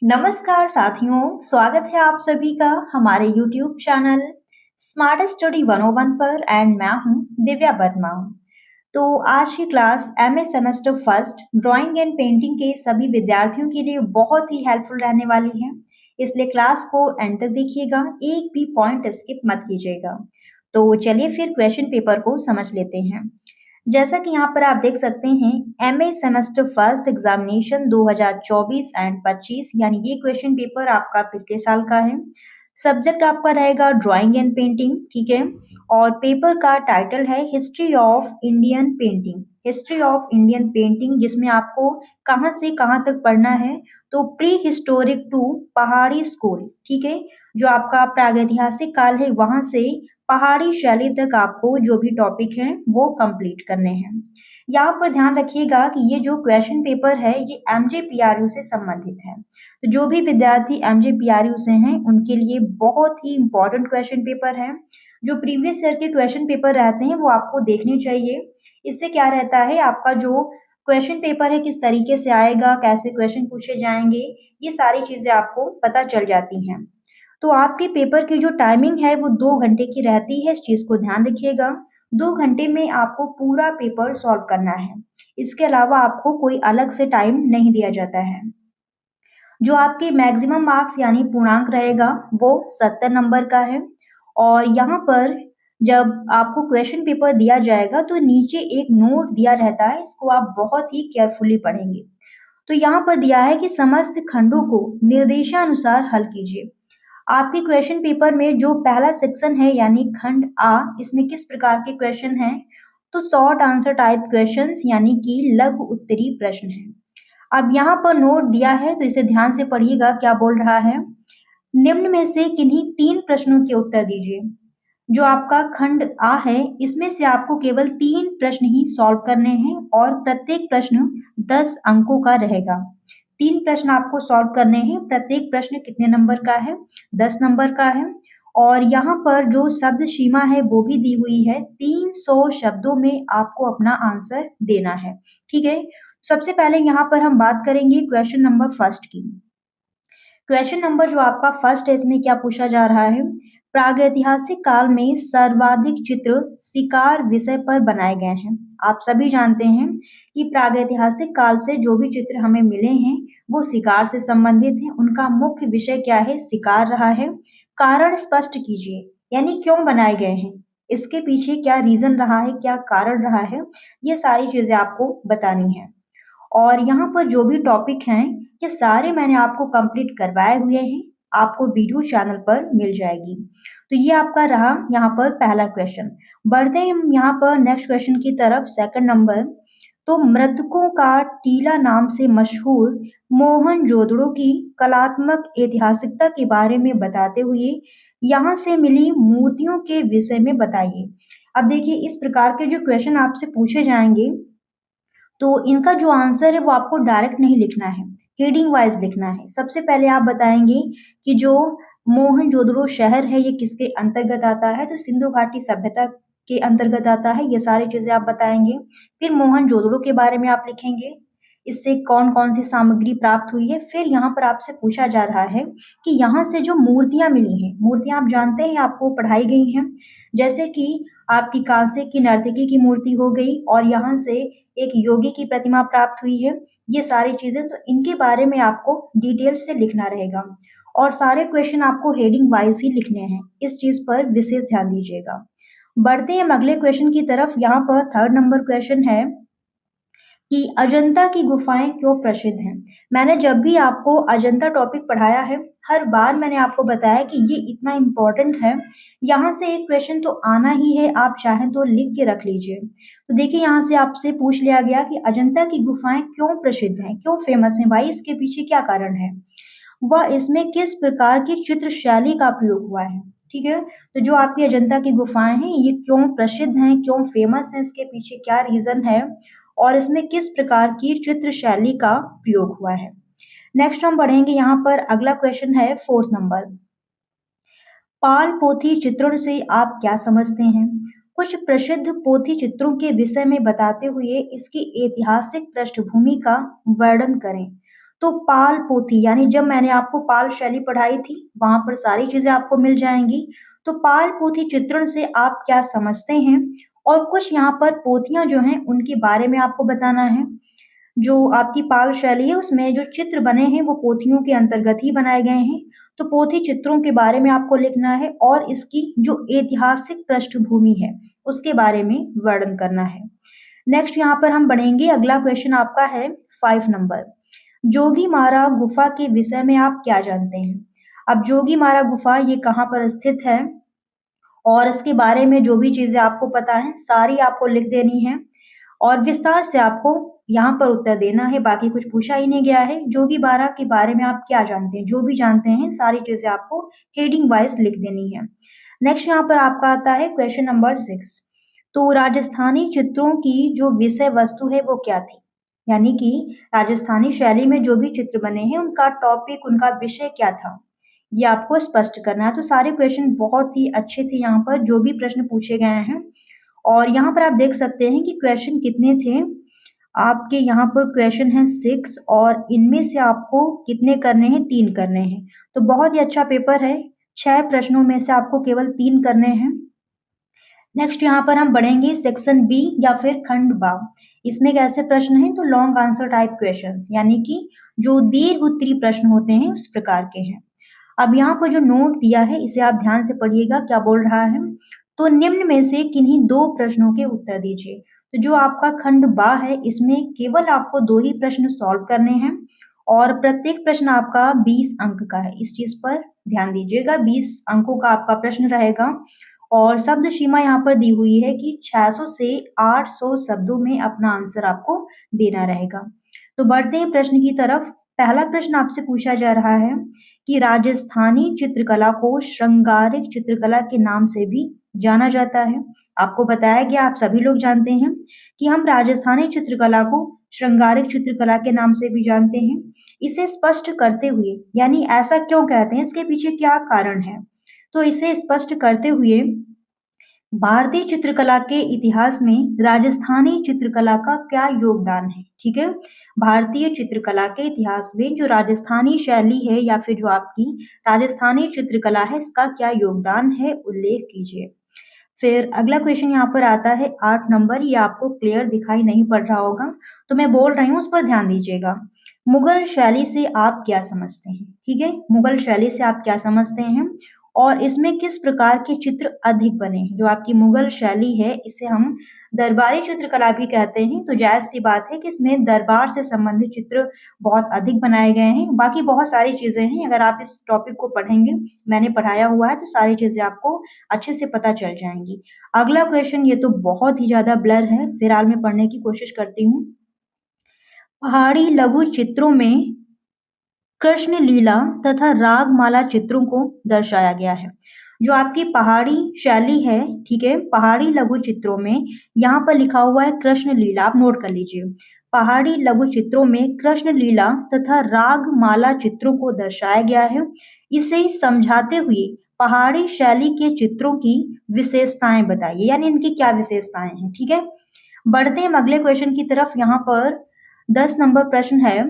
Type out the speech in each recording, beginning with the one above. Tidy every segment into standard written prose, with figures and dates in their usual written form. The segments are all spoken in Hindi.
नमस्कार साथियों, स्वागत है आप सभी का हमारे YouTube चैनल स्मार्ट स्टडी 101 पर एंड मैं हूं दिव्या वर्मा। तो आज की class MA semester first drawing and painting के सभी विद्यार्थियों के लिए बहुत ही हेल्पफुल रहने वाली है, इसलिए क्लास को एंड तक देखिएगा, एक भी पॉइंट स्किप मत कीजिएगा। तो चलिए फिर क्वेश्चन पेपर को समझ लेते हैं। जैसा कि यहाँ पर आप देख सकते हैं, MA semester first examination 2024 and 25 यानी ये क्वेश्चन पेपर आपका पिछले साल का है। सब्जेक्ट आपका रहेगा ड्राइंग एंड पेंटिंग, ठीक है। और पेपर का टाइटल है history of Indian painting. History of Indian painting जिसमें आपको कहाँ से कहाँ तक पढ़ना है, तो प्री हिस्टोरिक टू पहाड़ी स्कूल, ठीक है। जो आपका प्रागैतिहासिक काल है वहां से पहाड़ी शैली तक आपको जो भी टॉपिक हैं वो कंप्लीट करने हैं। यहाँ पर ध्यान रखिएगा कि ये जो क्वेश्चन पेपर है ये एमजेपीआरयू से संबंधित है। तो जो भी विद्यार्थी एमजेपीआरयू से हैं उनके लिए बहुत ही इम्पोर्टेंट क्वेश्चन पेपर है। जो प्रीवियस ईयर के क्वेश्चन पेपर रहते हैं वो आपको देखने चाहिए। इससे क्या रहता है, आपका जो क्वेश्चन पेपर है किस तरीके से आएगा, कैसे क्वेश्चन पूछे जाएंगे, ये सारी चीजें आपको पता चल जाती हैं। तो आपके पेपर की जो टाइमिंग है वो 2 घंटे की रहती है, इस चीज को ध्यान रखिएगा। 2 घंटे में आपको पूरा पेपर सॉल्व करना है। इसके अलावा आपको कोई अलग से टाइम नहीं दिया जाता है। जो आपके मैक्सिमम मार्क्स यानी पूर्णांक रहेगा वो 70 नंबर का है। और यहाँ पर जब आपको क्वेश्चन पेपर दिया जाएगा तो नीचे एक नोट दिया रहता है, इसको आप बहुत ही केयरफुली पढ़ेंगे। तो यहाँ पर दिया है कि समस्त खंडों को निर्देशानुसार हल कीजिए। आपके क्वेश्चन पेपर में जो पहला सेक्शन है यानी खंड आ, इसमें किस प्रकार के क्वेश्चन हैं, तो शॉर्ट आंसर टाइप क्वेश्चंस यानी कि लघु उत्तरीय प्रश्न है। अब यहाँ पर नोट दिया है तो इसे ध्यान से पढ़िएगा, क्या बोल रहा है। निम्न में से किन्हीं 3 प्रश्नों के उत्तर दीजिए। जो आपका खंड आ है इसमें से आपको केवल 3 प्रश्न ही सॉल्व करने हैं और प्रत्येक प्रश्न 10 अंकों का रहेगा। 3 प्रश्न आपको सॉल्व करने हैं, प्रत्येक प्रश्न कितने नंबर का है, 10 नंबर का है। और यहाँ पर जो शब्द सीमा है वो भी दी हुई है, 300 शब्दों में आपको अपना आंसर देना है, ठीक है। सबसे पहले यहाँ पर हम बात करेंगे क्वेश्चन नंबर फर्स्ट की। क्वेश्चन नंबर जो आपका फर्स्ट है इसमें क्या पूछा जा रहा है, प्रागैतिहासिक काल में सर्वाधिक चित्र शिकार विषय पर बनाए गए हैं। आप सभी जानते हैं कि प्रागैतिहासिक काल से जो भी चित्र हमें मिले हैं वो शिकार से संबंधित हैं। उनका मुख्य विषय क्या है, शिकार रहा है। कारण स्पष्ट कीजिए, यानी क्यों बनाए गए हैं, इसके पीछे क्या रीजन रहा है, क्या कारण रहा है, ये सारी चीजें आपको बतानी है। और यहाँ पर जो भी टॉपिक हैं ये सारे मैंने आपको कंप्लीट करवाए हुए हैं, आपको वीडियो चैनल पर मिल जाएगी। तो ये आपका रहा यहाँ पर पहला क्वेश्चन। बढ़ते हैं हम यहाँ पर नेक्स्ट क्वेश्चन की तरफ, सेकंड नंबर। तो मृतकों का टीला नाम से मशहूर मोहनजोदड़ो की कलात्मक ऐतिहासिकता के बारे में बताते हुए यहाँ से मिली मूर्तियों के विषय में बताइए। अब देखिए इस प्रकार के जो क्वेश्चन आपसे पूछे जाएंगे तो इनका जो आंसर है वो आपको डायरेक्ट नहीं लिखना है, हेडिंग वाइज लिखना है। सबसे पहले आप बताएंगे कि जो मोहनजोदड़ो शहर है ये किसके अंतर्गत आता है, तो सिंधु घाटी सभ्यता के अंतर्गत आता है, ये सारी चीजें आप बताएंगे। फिर मोहनजोदड़ो के बारे में आप लिखेंगे, इससे कौन कौन सी सामग्री प्राप्त हुई है। फिर यहाँ पर आपसे पूछा जा रहा है कि यहाँ से जो मूर्तियां मिली हैं, मूर्तियां आप जानते हैं आपको पढ़ाई गई हैं, जैसे कि आपकी कांसे की नर्तकी की मूर्ति हो गई और यहाँ से एक योगी की प्रतिमा प्राप्त हुई है, ये सारी चीजें। तो इनके बारे में आपको डिटेल से लिखना रहेगा और सारे क्वेश्चन आपको हेडिंग वाइज ही लिखने हैं, इस चीज पर विशेष ध्यान दीजिएगा। बढ़ते हैं हम अगले क्वेश्चन की तरफ। यहाँ पर थर्ड नंबर क्वेश्चन है कि अजंता की गुफाएं क्यों प्रसिद्ध हैं। मैंने जब भी आपको अजंता टॉपिक पढ़ाया है हर बार मैंने आपको बताया कि ये इतना इम्पोर्टेंट है, यहाँ से एक क्वेश्चन तो आना ही है, आप चाहें तो लिख के रख लीजिए। तो देखिए यहाँ से आपसे पूछ लिया गया कि अजंता की गुफाएं क्यों प्रसिद्ध हैं, क्यों फेमस हैं भाई, इसके पीछे क्या कारण है, वह इसमें किस प्रकार की चित्र शैली का प्रयोग हुआ है, ठीक है। तो जो आपकी अजंता की गुफाएं हैं ये क्यों प्रसिद्ध हैं, क्यों फेमस हैं, इसके पीछे क्या रीजन है और इसमें किस प्रकार की चित्र शैली का प्रयोग हुआ है। नेक्स्ट हम बढ़ेंगे, यहाँ पर अगला क्वेश्चन है फोर्थ नंबर। पाल पोथी चित्रण से आप क्या समझते हैं, कुछ प्रसिद्ध पोथी चित्रों के विषय में बताते हुए इसकी ऐतिहासिक पृष्ठभूमि का वर्णन करें। तो पाल पोथी यानी जब मैंने आपको पाल शैली पढ़ाई थी वहां पर सारी चीजें आपको मिल जाएंगी। तो पाल पोथी चित्रण से आप क्या समझते हैं और कुछ यहाँ पर पोथियां जो हैं उनके बारे में आपको बताना है। जो आपकी पाल शैली है उसमें जो चित्र बने हैं वो पोथियों के अंतर्गत ही बनाए गए हैं। तो पोथी चित्रों के बारे में आपको लिखना है और इसकी जो ऐतिहासिक पृष्ठभूमि है उसके बारे में वर्णन करना है। नेक्स्ट यहाँ पर हम बढ़ेंगे, अगला क्वेश्चन आपका है 5 नंबर। जोगीमारा गुफा के विषय में आप क्या जानते हैं? अब जोगीमारा गुफा ये कहाँ पर स्थित है और इसके बारे में जो भी चीजें आपको पता है सारी आपको लिख देनी है और विस्तार से आपको यहाँ पर उत्तर देना है, बाकी कुछ पूछा ही नहीं गया है। जोगीमारा के बारे में आप क्या जानते हैं, जो भी जानते हैं सारी चीजें आपको हेडिंग वाइज लिख देनी है। नेक्स्ट यहाँ पर आपका आता है क्वेश्चन नंबर 6। तो राजस्थानी चित्रों की जो विषय वस्तु है वो क्या थी, यानी कि राजस्थानी शैली में जो भी चित्र बने हैं उनका टॉपिक, उनका विषय क्या था, ये आपको स्पष्ट करना है। तो सारे क्वेश्चन बहुत ही अच्छे थे यहाँ पर जो भी प्रश्न पूछे गए हैं। और यहाँ पर आप देख सकते हैं कि क्वेश्चन कितने थे आपके, यहाँ पर क्वेश्चन है 6 और इनमें से आपको कितने करने हैं, 3 करने हैं। तो बहुत ही अच्छा पेपर है, 6 प्रश्नों में से आपको केवल 3 करने हैं। नेक्स्ट यहाँ पर हम बढ़ेंगे सेक्शन बी या फिर खंड बा। इसमें कैसे प्रश्न हैं, तो लॉन्ग आंसर टाइप क्वेश्चंस, यानी कि जो दीर्घ उत्तरीय प्रश्न होते हैं उस प्रकार के हैं। अब यहाँ पर जो नोट दिया है इसे आप ध्यान से पढ़िएगा, क्या बोल रहा है। तो निम्न में से किन्हीं 2 प्रश्नों के उत्तर दीजिए। तो जो आपका खंड बा है इसमें केवल आपको 2 ही प्रश्न सॉल्व करने हैं और प्रत्येक प्रश्न आपका 20 अंक का है, इस चीज पर ध्यान दीजिएगा। 20 अंकों का आपका प्रश्न रहेगा और शब्द सीमा यहाँ पर दी हुई है कि 600 से 800 शब्दों में अपना आंसर आपको देना रहेगा। तो बढ़ते हैं प्रश्न की तरफ। पहला प्रश्न आपसे पूछा जा रहा है कि राजस्थानी चित्रकला को श्रृंगारिक चित्रकला के नाम से भी जाना जाता है। आपको बताया गया, आप सभी लोग जानते हैं कि हम राजस्थानी चित्रकला को श्रृंगारिक चित्रकला के नाम से भी जानते हैं। इसे स्पष्ट करते हुए, यानी ऐसा क्यों कहते हैं, इसके पीछे क्या कारण है, तो इसे स्पष्ट करते हुए भारतीय चित्रकला के इतिहास में राजस्थानी चित्रकला का क्या योगदान है। ठीक है, भारतीय चित्रकला के इतिहास में जो राजस्थानी शैली है या फिर जो आपकी राजस्थानी चित्रकला है इसका क्या योगदान है, उल्लेख कीजिए। फिर अगला क्वेश्चन यहाँ पर आता है 8 नंबर, ये आपको क्लियर दिखाई नहीं पड़ रहा होगा तो मैं बोल रही हूँ उस पर ध्यान दीजिएगा। मुगल शैली से आप क्या समझते हैं? ठीक है, मुगल शैली से आप क्या समझते हैं और इसमें किस प्रकार के चित्र अधिक बने हैं। जो आपकी मुगल शैली है इसे हम दरबारी चित्रकला भी कहते हैं, तो जायज सी बात है कि इसमें दरबार से संबंधित चित्र बहुत अधिक बनाए गए हैं। बाकी बहुत सारी चीजें हैं, अगर आप इस टॉपिक को पढ़ेंगे, मैंने पढ़ाया हुआ है, तो सारी चीजें आपको अच्छे से पता चल जाएंगी। अगला क्वेश्चन ये तो बहुत ही ज्यादा ब्लर है, फिलहाल मैं पढ़ने की कोशिश करती हूँ। पहाड़ी लघु चित्रों में कृष्ण लीला तथा रागमाला चित्रों को दर्शाया गया है। जो आपकी पहाड़ी शैली है, ठीक है, पहाड़ी लघु चित्रों में यहाँ पर लिखा हुआ है कृष्ण लीला, आप नोट कर लीजिए। पहाड़ी लघु चित्रों में कृष्ण लीला तथा रागमाला चित्रों को दर्शाया गया है। इसे समझाते हुए पहाड़ी शैली के चित्रों की विशेषताएं बताइए, यानी इनकी क्या विशेषताएं हैं। ठीक है, बढ़ते हैं अगले क्वेश्चन की तरफ। यहाँ पर 10 नंबर प्रश्न है,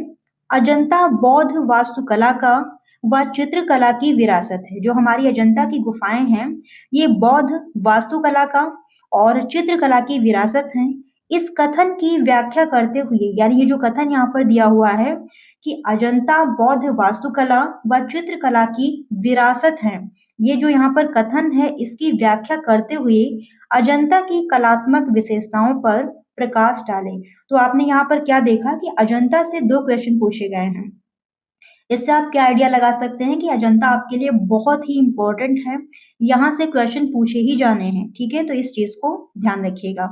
अजंता बौद्ध वास्तुकला का व चित्रकला की विरासत है। जो हमारी अजंता की गुफाएं हैं ये बौद्ध वास्तुकला का और चित्रकला की विरासत है। इस कथन की व्याख्या करते हुए, यानी ये जो कथन यहाँ पर दिया हुआ है कि अजंता बौद्ध वास्तुकला व चित्रकला की विरासत है, ये जो यहाँ पर कथन है इसकी व्याख्या करते हुए अजंता की कलात्मक विशेषताओं पर प्रकाश डालें। तो आपने यहाँ पर क्या देखा कि अजंता से 2 क्वेश्चन पूछे गए हैं। इससे आप क्या आइडिया लगा सकते हैं कि अजंता आपके लिए बहुत ही इंपॉर्टेंट है, यहाँ से क्वेश्चन पूछे ही जाने हैं। ठीक है, तो इस चीज को ध्यान रखिएगा।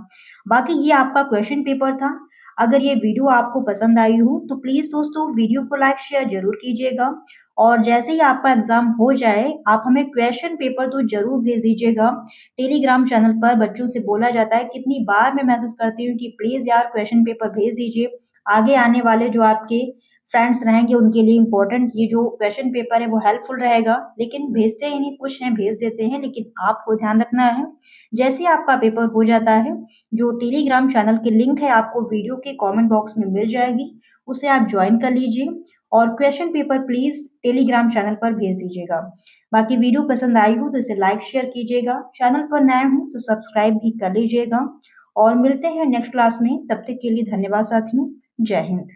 बाकी ये आपका क्वेश्चन पेपर था। अगर ये वीडियो आपको पसंद आई हो तो प्लीज दोस्तों वीडियो को लाइक शेयर जरूर कीजिएगा और जैसे ही आपका एग्जाम हो जाए आप हमें क्वेश्चन पेपर तो जरूर भेज दीजिएगा। टेलीग्राम चैनल पर बच्चों से बोला जाता है, कितनी बार मैं मैसेज करती हूँ कि प्लीज यार क्वेश्चन पेपर भेज दीजिए। आगे आने वाले जो आपके फ्रेंड्स रहेंगे उनके लिए इम्पोर्टेंट ये जो क्वेश्चन पेपर है वो हेल्पफुल रहेगा, लेकिन भेजते ही नहीं, कुछ हैं भेज देते हैं, लेकिन आपको ध्यान रखना है जैसे ही आपका पेपर हो जाता है जो टेलीग्राम चैनल की लिंक है आपको वीडियो के कमेंट बॉक्स में मिल जाएगी, उसे आप ज्वाइन कर लीजिए और question paper please Telegram channel पर भेज दीजिएगा। बाकी वीडियो पसंद आई हो तो इसे लाइक शेयर कीजिएगा, चैनल पर नए हो तो सब्सक्राइब भी कर लीजिएगा और मिलते हैं नेक्स्ट क्लास में। तब तक के लिए धन्यवाद साथियों। जय हिंद।